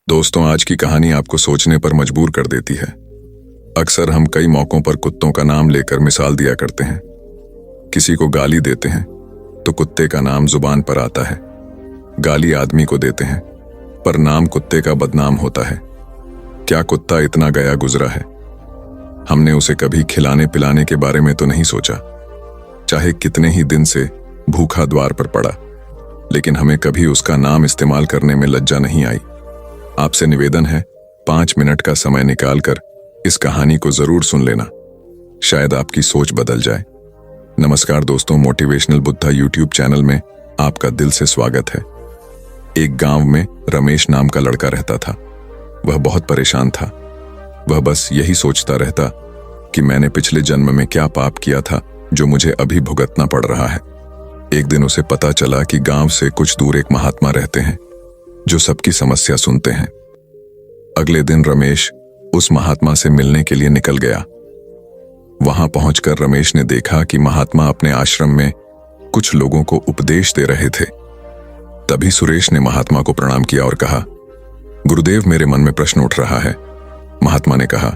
दोस्तों, आज की कहानी आपको सोचने पर मजबूर कर देती है। अक्सर हम कई मौकों पर कुत्तों का नाम लेकर मिसाल दिया करते हैं। किसी को गाली देते हैं तो कुत्ते का नाम जुबान पर आता है। गाली आदमी को देते हैं पर नाम कुत्ते का बदनाम होता है। क्या कुत्ता इतना गया गुजरा है? हमने उसे कभी खिलाने पिलाने के बारे में तो नहीं सोचा, चाहे कितने ही दिन से भूखा द्वार पर पड़ा, लेकिन हमें कभी उसका नाम इस्तेमाल करने में लज्जा नहीं आई। आपसे निवेदन है, 5 मिनट का समय निकालकर इस कहानी को जरूर सुन लेना, शायद आपकी सोच बदल जाए। नमस्कार दोस्तों, मोटिवेशनल बुद्धा यूट्यूब चैनल में आपका दिल से स्वागत है। एक गांव में रमेश नाम का लड़का रहता था। वह बहुत परेशान था। वह बस यही सोचता रहता कि मैंने पिछले जन्म में क्या पाप किया था जो मुझे अभी भुगतना पड़ रहा है। एक दिन उसे पता चला कि गांव से कुछ दूर एक महात्मा रहते हैं जो सबकी समस्या सुनते हैं। अगले दिन रमेश उस महात्मा से मिलने के लिए निकल गया। वहां पहुंचकर रमेश ने देखा कि महात्मा अपने आश्रम में कुछ लोगों को उपदेश दे रहे थे। तभी सुरेश ने महात्मा को प्रणाम किया और कहा, गुरुदेव, मेरे मन में प्रश्न उठ रहा है। महात्मा ने कहा,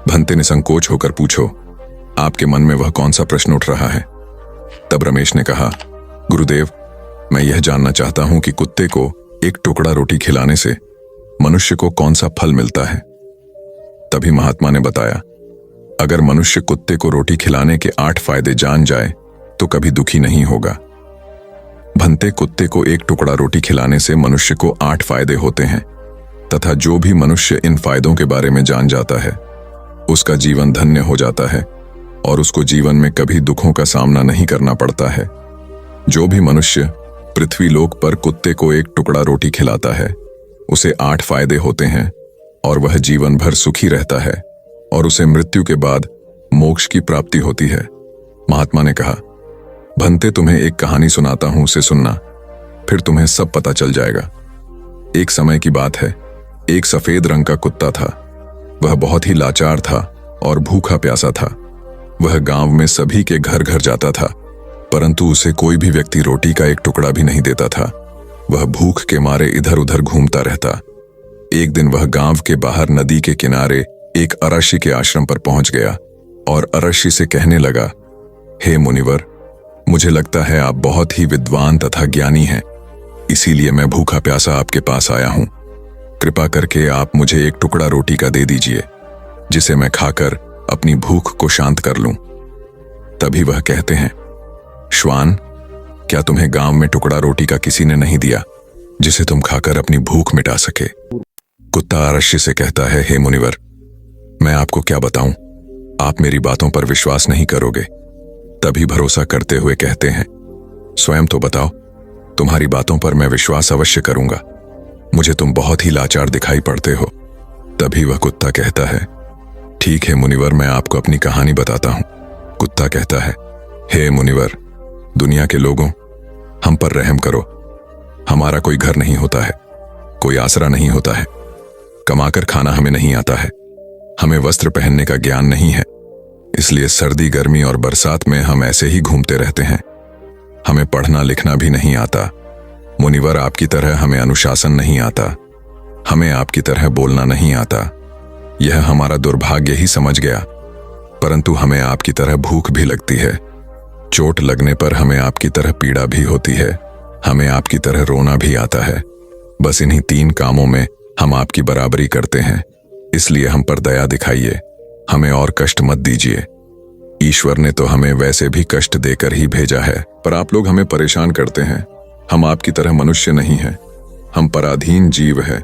भंते निसंकोच होकर पूछो, आपके मन में वह कौन सा प्रश्न उठ रहा है? तब रमेश ने कहा, गुरुदेव, मैं यह जानना चाहता हूं कि कुत्ते को एक टुकड़ा रोटी खिलाने से मनुष्य को कौन सा फल मिलता है। तभी महात्मा ने बताया, अगर मनुष्य कुत्ते को रोटी खिलाने के 8 फायदे जान जाए तो कभी दुखी नहीं होगा। भंते, कुत्ते को एक टुकड़ा रोटी खिलाने से मनुष्य को 8 फायदे होते हैं तथा जो भी मनुष्य इन फायदों के बारे में जान जाता है उसका जीवन धन्य हो जाता है और उसको जीवन में कभी दुखों का सामना नहीं करना पड़ता है। जो भी मनुष्य पृथ्वी लोक पर कुत्ते को एक टुकड़ा रोटी खिलाता है उसे 8 फायदे होते हैं और वह जीवन भर सुखी रहता है और उसे मृत्यु के बाद मोक्ष की प्राप्ति होती है। महात्मा ने कहा, भंते, तुम्हें एक कहानी सुनाता हूं, उसे सुनना, फिर तुम्हें सब पता चल जाएगा। एक समय की बात है, एक सफेद रंग का कुत्ता था। वह बहुत ही लाचार था और भूखा प्यासा था। वह गांव में सभी के घर घर जाता था, परंतु उसे कोई भी व्यक्ति रोटी का एक टुकड़ा भी नहीं देता था। वह भूख के मारे इधर उधर घूमता रहता। एक दिन वह गांव के बाहर नदी के किनारे एक अरशी के आश्रम पर पहुंच गया और अरशी से कहने लगा, हे मुनिवर, मुझे लगता है आप बहुत ही विद्वान तथा ज्ञानी हैं, इसीलिए मैं भूखा प्यासा आपके पास आया हूं। कृपा करके आप मुझे एक टुकड़ा रोटी का दे दीजिए जिसे मैं खाकर अपनी भूख को शांत कर लूं। तभी वह कहते हैं, श्वान, क्या तुम्हें गांव में टुकड़ा रोटी का किसी ने नहीं दिया जिसे तुम खाकर अपनी भूख मिटा सके? कुत्ता अरशी से कहता है, हे मुनिवर, मैं आपको क्या बताऊं, आप मेरी बातों पर विश्वास नहीं करोगे। तभी भरोसा करते हुए कहते हैं, स्वयं तो बताओ, तुम्हारी बातों पर मैं विश्वास अवश्य करूंगा। मुझे तुम बहुत ही लाचार दिखाई पड़ते हो। तभी वह कुत्ता कहता है, ठीक है मुनिवर, मैं आपको अपनी कहानी बताता हूं। कुत्ता कहता है, हे मुनिवर, दुनिया के लोगों, हम पर रहम करो। हमारा कोई घर नहीं होता है, कोई आसरा नहीं होता है, कमाकर खाना हमें नहीं आता है, हमें वस्त्र पहनने का ज्ञान नहीं है, इसलिए सर्दी गर्मी और बरसात में हम ऐसे ही घूमते रहते हैं। हमें पढ़ना लिखना भी नहीं आता। मुनिवर, आपकी तरह हमें अनुशासन नहीं आता, हमें आपकी तरह बोलना नहीं आता। यह हमारा दुर्भाग्य ही समझ गया, परंतु हमें आपकी तरह भूख भी लगती है। चोट लगने पर हमें आपकी तरह पीड़ा भी होती है, हमें आपकी तरह रोना भी आता है। बस इन्हीं 3 कामों में हम आपकी बराबरी करते हैं, इसलिए हम पर दया दिखाइए, हमें और कष्ट मत दीजिए। ईश्वर ने तो हमें वैसे भी कष्ट देकर ही भेजा है, पर आप लोग हमें परेशान करते हैं। हम आपकी तरह मनुष्य नहीं हैं, हम पराधीन जीव हैं।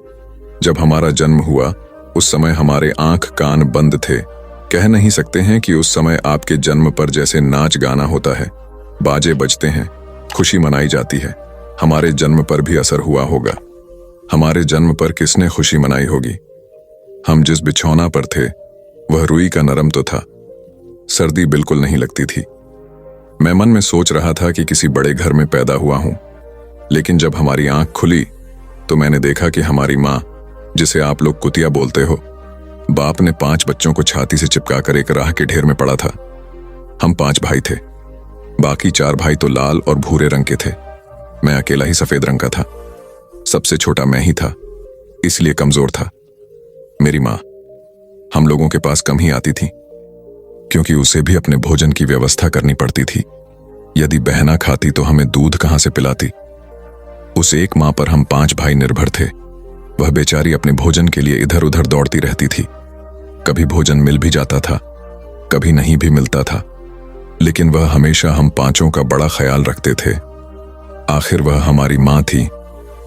जब हमारा जन्म हुआ उस समय हमारे आंख कान बंद थे। कह नहीं सकते हैं कि उस समय आपके जन्म पर जैसे नाच गाना होता है, बाजे बजते हैं, खुशी मनाई जाती है, हमारे जन्म पर भी असर हुआ होगा। हमारे जन्म पर किसने खुशी मनाई होगी? हम जिस बिछौना पर थे वह रुई का नरम तो था, सर्दी बिल्कुल नहीं लगती थी। मैं मन में सोच रहा था कि किसी बड़े घर में पैदा हुआ हूं, लेकिन जब हमारी आंख खुली तो मैंने देखा कि हमारी माँ, जिसे आप लोग कुतिया बोलते हो, बाप ने 5 बच्चों को छाती से चिपकाकर एक राह के ढेर में पड़ा था। हम 5 भाई थे, बाकी 4 भाई तो लाल और भूरे रंग के थे। मैं अकेला ही सफेद रंग का था। सबसे छोटा मैं ही था। इसलिए कमजोर था। मेरी माँ हम लोगों के पास कम ही आती थी, क्योंकि उसे भी अपने भोजन की व्यवस्था करनी पड़ती थी। यदि बहना खाती तो हमें दूध कहां से पिलाती। उस एक माँ पर हम 5 भाई निर्भर थे। वह बेचारी अपने भोजन के लिए इधर उधर दौड़ती रहती थी। कभी भोजन मिल भी जाता था, कभी नहीं भी मिलता था, लेकिन वह हमेशा हम 5 का बड़ा ख्याल रखते थे। आखिर वह हमारी माँ थी।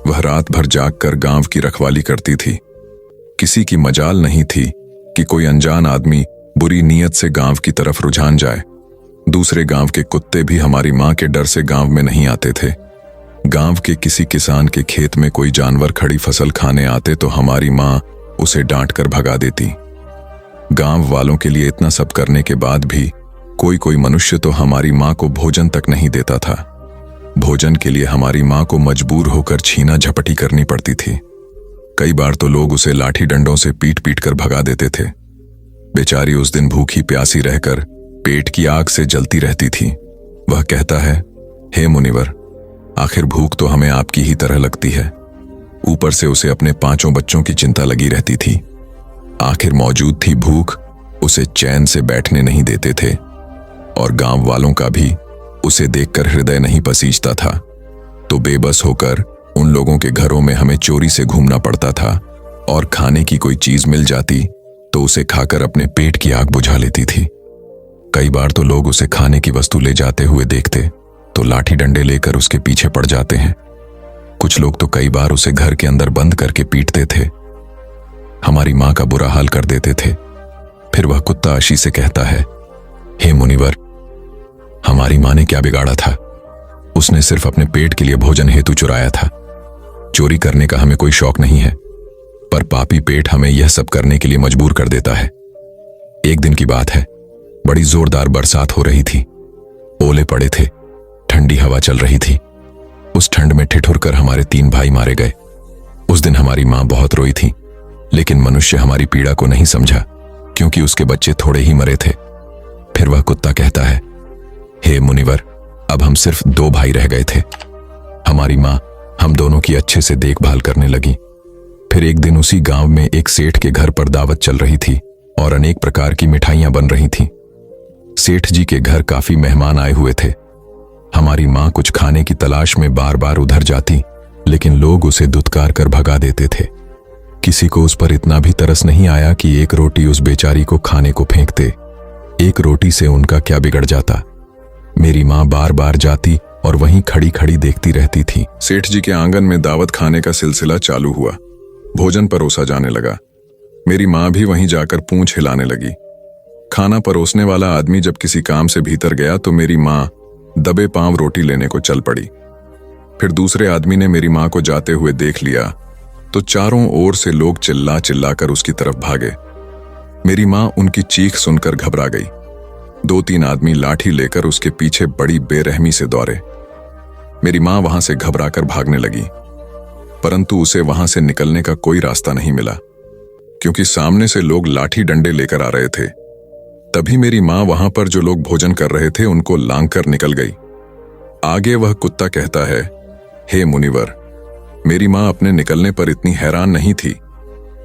वह रात भर जागकर गांव की रखवाली करती थी। किसी की मजाल नहीं थी कि कोई अनजान आदमी बुरी नीयत से गांव की तरफ रुझान जाए। दूसरे गांव के कुत्ते भी हमारी माँ के डर से गांव में नहीं आते थे। गांव के किसी किसान के खेत में कोई जानवर खड़ी फसल खाने आते तो हमारी माँ उसे डांटकर भगा देती। गांव वालों के लिए इतना सब करने के बाद भी कोई मनुष्य तो हमारी माँ को भोजन तक नहीं देता था। भोजन के लिए हमारी माँ को मजबूर होकर छीना झपटी करनी पड़ती थी। कई बार तो लोग उसे लाठी डंडों से पीट पीट कर भगा देते थे। बेचारी उस दिन भूखी प्यासी रहकर पेट की आग से जलती रहती थी। वह कहता है, हे मुनिवर, आखिर भूख तो हमें आपकी ही तरह लगती है। ऊपर से उसे अपने 5 बच्चों की चिंता लगी रहती थी। आखिर मौजूद थी भूख, उसे चैन से बैठने नहीं देते थे, और गांव वालों का भी उसे देखकर हृदय नहीं पसीजता था। तो बेबस होकर उन लोगों के घरों में हमें चोरी से घूमना पड़ता था, और खाने की कोई चीज मिल जाती तो उसे खाकर अपने पेट की आग बुझा लेती थी। कई बार तो लोग उसे खाने की वस्तु ले जाते हुए देखते तो लाठी डंडे लेकर उसके पीछे पड़ जाते हैं। कुछ लोग तो कई बार उसे घर के अंदर बंद करके पीटते थे, हमारी माँ का बुरा हाल कर देते थे। फिर वह कुत्ता आशी से कहता है, हे मुनिवर, हमारी माँ ने क्या बिगाड़ा था? उसने सिर्फ अपने पेट के लिए भोजन हेतु चुराया था। चोरी करने का हमें कोई शौक नहीं है, पर पापी पेट हमें यह सब करने के लिए मजबूर कर देता है। एक दिन की बात है, बड़ी जोरदार बरसात हो रही थी। ओले पड़े थे, ठंडी हवा चल रही थी। उस ठंड में ठिठुर कर हमारे 3 भाई मारे गए। उस दिन हमारी माँ बहुत रोई थी, लेकिन मनुष्य हमारी पीड़ा को नहीं समझा, क्योंकि उसके बच्चे थोड़े ही मरे थे। फिर वह कुत्ता कहता है, हे मुनिवर, अब हम सिर्फ 2 भाई रह गए थे। हमारी माँ हम दोनों की अच्छे से देखभाल करने लगी। फिर एक दिन उसी गांव में एक सेठ के घर पर दावत चल रही थी और अनेक प्रकार की मिठाइयां बन रही थीं। सेठ जी के घर काफी मेहमान आए हुए थे। हमारी माँ कुछ खाने की तलाश में बार बार उधर जाती, लेकिन लोग उसे दुत्कार कर भगा देते थे। किसी को उस पर इतना भी तरस नहीं आया कि एक रोटी उस बेचारी को खाने को फेंकते। एक रोटी से उनका क्या बिगड़ जाता। मेरी माँ बार बार जाती और वहीं खड़ी खड़ी देखती रहती थी। सेठ जी के आंगन में दावत खाने का सिलसिला चालू हुआ। भोजन परोसा जाने लगा। मेरी माँ भी वहीं जाकर पूंछ हिलाने लगी। खाना परोसने वाला आदमी जब किसी काम से भीतर गया तो मेरी माँ दबे पांव रोटी लेने को चल पड़ी। फिर दूसरे आदमी ने मेरी माँ को जाते हुए देख लिया तो चारों ओर से लोग चिल्ला चिल्ला कर उसकी तरफ भागे। मेरी माँ उनकी चीख सुनकर घबरा गई। 2-3 आदमी लाठी लेकर उसके पीछे बड़ी बेरहमी से दौड़े। मेरी माँ वहां से घबराकर भागने लगी, परंतु उसे वहां से निकलने का कोई रास्ता नहीं मिला, क्योंकि सामने से लोग लाठी डंडे लेकर आ रहे थे। तभी मेरी माँ वहां पर जो लोग भोजन कर रहे थे उनको लांग कर निकल गई। आगे वह कुत्ता कहता है, हे मुनिवर, मेरी माँ अपने निकलने पर इतनी हैरान नहीं थी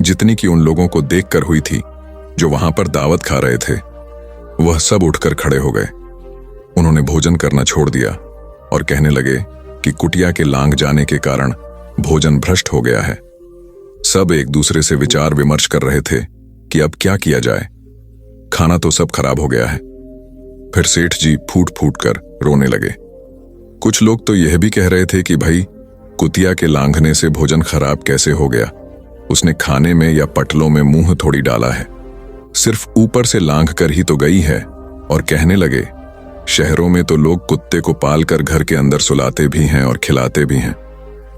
जितनी कि उन लोगों को देखकर हुई थी जो वहां पर दावत खा रहे थे। वह सब उठकर खड़े हो गए। उन्होंने भोजन करना छोड़ दिया और कहने लगे कि कुटिया के लांग जाने के कारण भोजन भ्रष्ट हो गया है। सब एक दूसरे से विचार विमर्श कर रहे थे कि अब क्या किया जाए। खाना तो सब खराब हो गया है। फिर सेठ जी फूट फूट कर रोने लगे। कुछ लोग तो यह भी कह रहे थे कि भाई, कुतिया के लांघने से भोजन खराब कैसे हो गया? उसने खाने में या पटलों में मुंह थोड़ी डाला है, सिर्फ ऊपर से लांघ कर ही तो गई है। और कहने लगे, शहरों में तो लोग कुत्ते को पाल कर घर के अंदर सुलाते भी हैं और खिलाते भी हैं,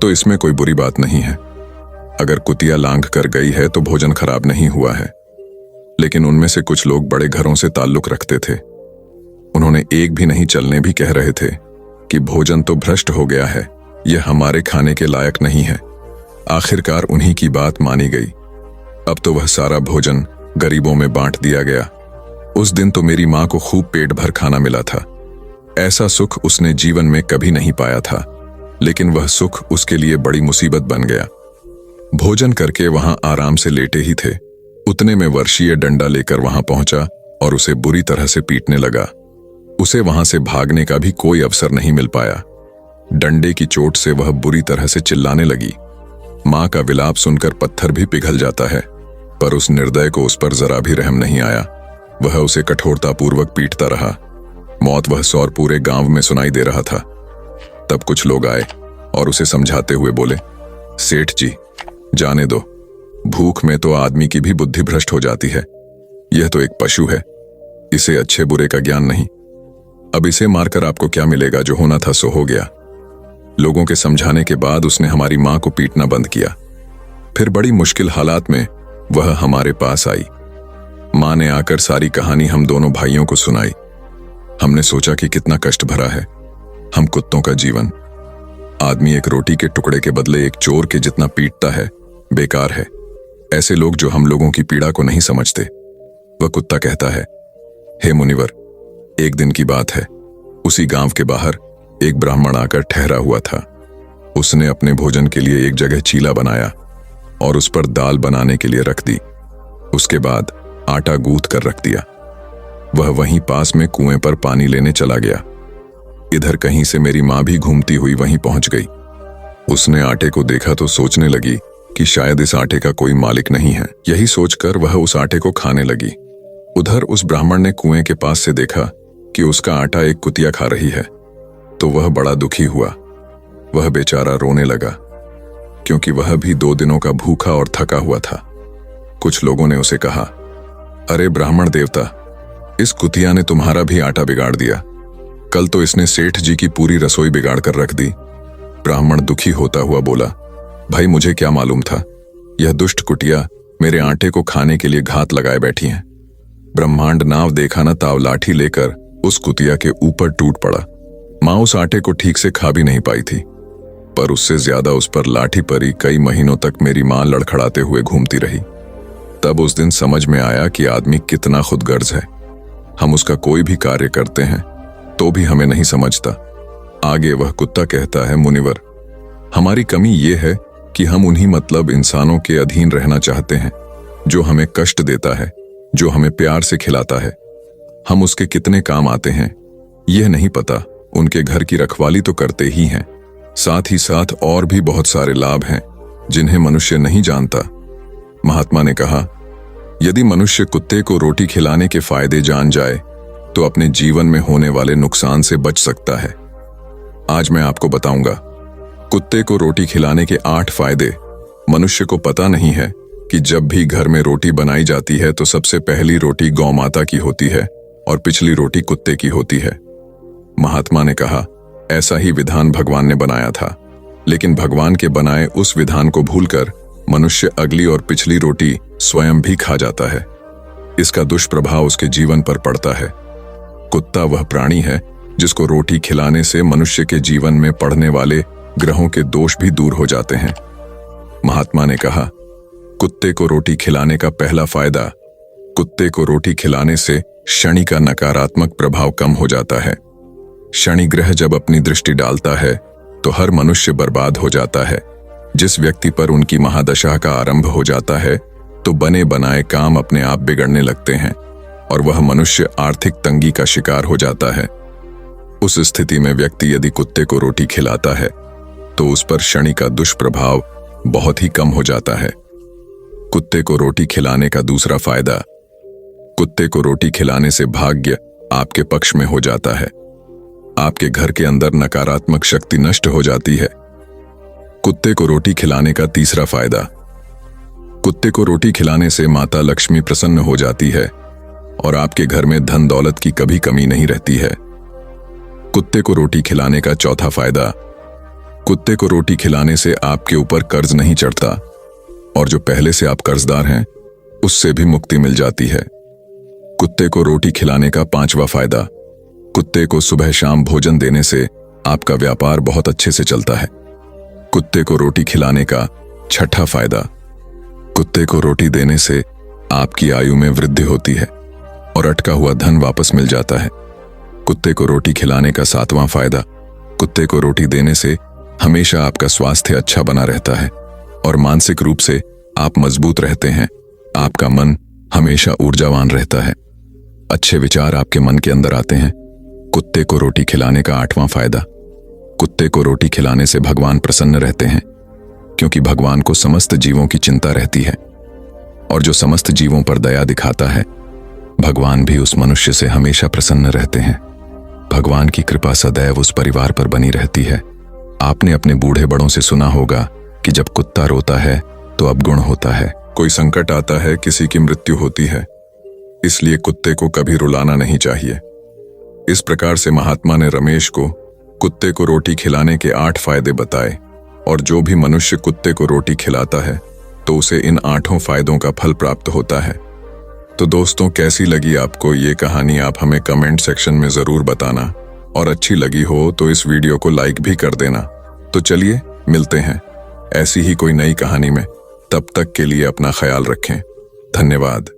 तो इसमें कोई बुरी बात नहीं है। अगर कुतिया लांघ कर गई है तो भोजन खराब नहीं हुआ है। लेकिन उनमें से कुछ लोग बड़े घरों से ताल्लुक रखते थे। उन्होंने एक भी नहीं चलने भी कह रहे थे कि भोजन तो भ्रष्ट हो गया है, यह हमारे खाने के लायक नहीं है। आखिरकार उन्हीं की बात मानी गई। अब तो वह सारा भोजन गरीबों में बांट दिया गया। उस दिन तो मेरी माँ को खूब पेट भर खाना मिला था। ऐसा सुख उसने जीवन में कभी नहीं पाया था, लेकिन वह सुख उसके लिए बड़ी मुसीबत बन गया। भोजन करके वहां आराम से लेटे ही थे, उतने में वर्षीय डंडा लेकर वहां पहुंचा और उसे बुरी तरह से पीटने लगा। उसे वहां से भागने का भी कोई अवसर नहीं मिल पाया। डंडे की चोट से वह बुरी तरह से चिल्लाने लगी। मां का विलाप सुनकर पत्थर भी पिघल जाता है, पर उस निर्दय को उस पर जरा भी रहम नहीं आया। वह उसे कठोरतापूर्वक पीटता रहा। मौत वह सौर पूरे गांव में सुनाई दे रहा था। तब कुछ लोग आए और उसे समझाते हुए बोले, सेठ जी, जाने दो, भूख में तो आदमी की भी बुद्धि भ्रष्ट हो जाती है। यह तो एक पशु है, इसे अच्छे बुरे का ज्ञान नहीं। अब इसे मारकर आपको क्या मिलेगा? जो होना था सो हो गया। लोगों के समझाने के बाद उसने हमारी मां को पीटना बंद किया। फिर बड़ी मुश्किल हालात में वह हमारे पास आई। मां ने आकर सारी कहानी हम दोनों भाइयों को सुनाई। हमने सोचा कि कितना कष्ट भरा है हम कुत्तों का जीवन। आदमी एक रोटी के टुकड़े के बदले एक चोर के जितना पीटता है, बेकार है। ऐसे लोग जो हम लोगों की पीड़ा को नहीं समझते। वह कुत्ता कहता है, हे मुनिवर, एक दिन की बात है, उसी गांव के बाहर एक ब्राह्मण आकर ठहरा हुआ था। उसने अपने भोजन के लिए एक जगह चीला बनाया और उस पर दाल बनाने के लिए रख दी। उसके बाद आटा गूंथ कर रख दिया। वह वहीं पास में कुएं पर पानी लेने चला गया। इधर कहीं से मेरी मां भी घूमती हुई वहीं पहुंच गई। उसने आटे को देखा तो सोचने लगी कि शायद इस आटे का कोई मालिक नहीं है। यही सोचकर वह उस आटे को खाने लगी। उधर उस ब्राह्मण ने कुएं के पास से देखा कि उसका आटा एक कुतिया खा रही है, तो वह बड़ा दुखी हुआ। वह बेचारा रोने लगा, क्योंकि वह भी 2 दिनों का भूखा और थका हुआ था। कुछ लोगों ने उसे कहा, अरे ब्राह्मण देवता, इस कुतिया ने तुम्हारा भी आटा बिगाड़ दिया। कल तो इसने सेठ जी की पूरी रसोई बिगाड़ कर रख दी। ब्राह्मण दुखी होता हुआ बोला, भाई मुझे क्या मालूम था, यह दुष्ट कुटिया मेरे आटे को खाने के लिए घात लगाए बैठी है। ब्रह्मांड नाव देखा न ताव लाठी लेकर उस कुतिया के ऊपर टूट पड़ा। मां उस आटे को ठीक से खा भी नहीं पाई थी, पर उससे ज्यादा उस पर लाठी पड़ी। कई महीनों तक मेरी मां लड़खड़ाते हुए घूमती रही। तब उस दिन समझ में आया कि आदमी कितना खुदगर्ज है। हम उसका कोई भी कार्य करते हैं तो भी हमें नहीं समझता। आगे वह कुत्ता कहता है, मुनिवर, हमारी कमी ये है कि हम उन्हीं मतलब इंसानों के अधीन रहना चाहते हैं जो हमें कष्ट देता है, जो हमें प्यार से खिलाता है। हम उसके कितने काम आते हैं यह नहीं पता। उनके घर की रखवाली तो करते ही हैं, साथ ही साथ और भी बहुत सारे लाभ हैं जिन्हें मनुष्य नहीं जानता। महात्मा ने कहा, यदि मनुष्य कुत्ते को रोटी खिलाने के फायदे जान जाए तो अपने जीवन में होने वाले नुकसान से बच सकता है। आज मैं आपको बताऊंगा कुत्ते को रोटी खिलाने के 8 फायदे। मनुष्य को पता नहीं है कि जब भी घर में रोटी बनाई जाती है तो सबसे पहली रोटी गौ माता की होती है और पिछली रोटी कुत्ते की होती है। महात्मा ने कहा, ऐसा ही विधान भगवान ने बनाया था, लेकिन भगवान के बनाए उस विधान को भूलकर मनुष्य अगली और पिछली रोटी स्वयं भी खा जाता है। इसका दुष्प्रभाव उसके जीवन पर पड़ता है। कुत्ता वह प्राणी है जिसको रोटी खिलाने से मनुष्य के जीवन में पड़ने वाले ग्रहों के दोष भी दूर हो जाते हैं। महात्मा ने कहा, कुत्ते को रोटी खिलाने का पहला फायदा, कुत्ते को रोटी खिलाने से शनि का नकारात्मक प्रभाव कम हो जाता है। शनि ग्रह जब अपनी दृष्टि डालता है तो हर मनुष्य बर्बाद हो जाता है। जिस व्यक्ति पर उनकी महादशा का आरंभ हो जाता है तो बने बनाए काम अपने आप बिगड़ने लगते हैं और वह मनुष्य आर्थिक तंगी का शिकार हो जाता है। उस स्थिति में व्यक्ति यदि कुत्ते को रोटी खिलाता है तो उस पर शनि का दुष्प्रभाव बहुत ही कम हो जाता है। कुत्ते को रोटी खिलाने का दूसरा फायदा, कुत्ते को रोटी खिलाने से भाग्य आपके पक्ष में हो जाता है। आपके घर के अंदर नकारात्मक शक्ति नष्ट हो जाती है। कुत्ते को रोटी खिलाने का तीसरा फायदा, कुत्ते को रोटी खिलाने से माता लक्ष्मी प्रसन्न हो जाती है और आपके घर में धन दौलत की कभी कमी नहीं रहती है। कुत्ते को रोटी खिलाने का चौथा फायदा, कुत्ते को रोटी खिलाने से आपके ऊपर कर्ज नहीं चढ़ता और जो पहले से आप कर्जदार हैं उससे भी मुक्ति मिल जाती है। कुत्ते को रोटी खिलाने का पांचवा फायदा, कुत्ते को सुबह शाम भोजन देने से आपका व्यापार बहुत अच्छे से चलता है। कुत्ते को रोटी खिलाने का छठा फायदा, कुत्ते को रोटी देने से आपकी आयु में वृद्धि होती है और अटका हुआ धन वापस मिल जाता है। कुत्ते को रोटी खिलाने का सातवां फायदा, कुत्ते को रोटी देने से हमेशा आपका स्वास्थ्य अच्छा बना रहता है और मानसिक रूप से आप मजबूत रहते हैं। आपका मन हमेशा ऊर्जावान रहता है। अच्छे विचार आपके मन के अंदर आते हैं। कुत्ते को रोटी खिलाने का 8वां फायदा। कुत्ते को रोटी खिलाने से भगवान प्रसन्न रहते हैं, क्योंकि भगवान को समस्त जीवों की चिंता रहती है, और जो समस्त जीवों पर दया दिखाता है, भगवान भी उस मनुष्य से हमेशा प्रसन्न रहते हैं। भगवान की कृपा सदैव उस परिवार पर बनी रहती है। आपने अपने बूढ़े बड़ों से सुना होगा कि जब कुत्ता रोता है तो अवगुण होता है। कोई संकट आता है, किसी की मृत्यु होती है, इसलिए कुत्ते को कभी रुलाना नहीं चाहिए। इस प्रकार से महात्मा ने रमेश को कुत्ते को रोटी खिलाने के 8 फायदे बताए, और जो भी मनुष्य कुत्ते को रोटी खिलाता है तो उसे इन 8 फायदों का फल प्राप्त होता है। तो दोस्तों, कैसी लगी आपको ये कहानी, आप हमें कमेंट सेक्शन में जरूर बताना, और अच्छी लगी हो तो इस वीडियो को लाइक भी कर देना। तो चलिए मिलते हैं ऐसी ही कोई नई कहानी में। तब तक के लिए अपना ख्याल रखें। धन्यवाद।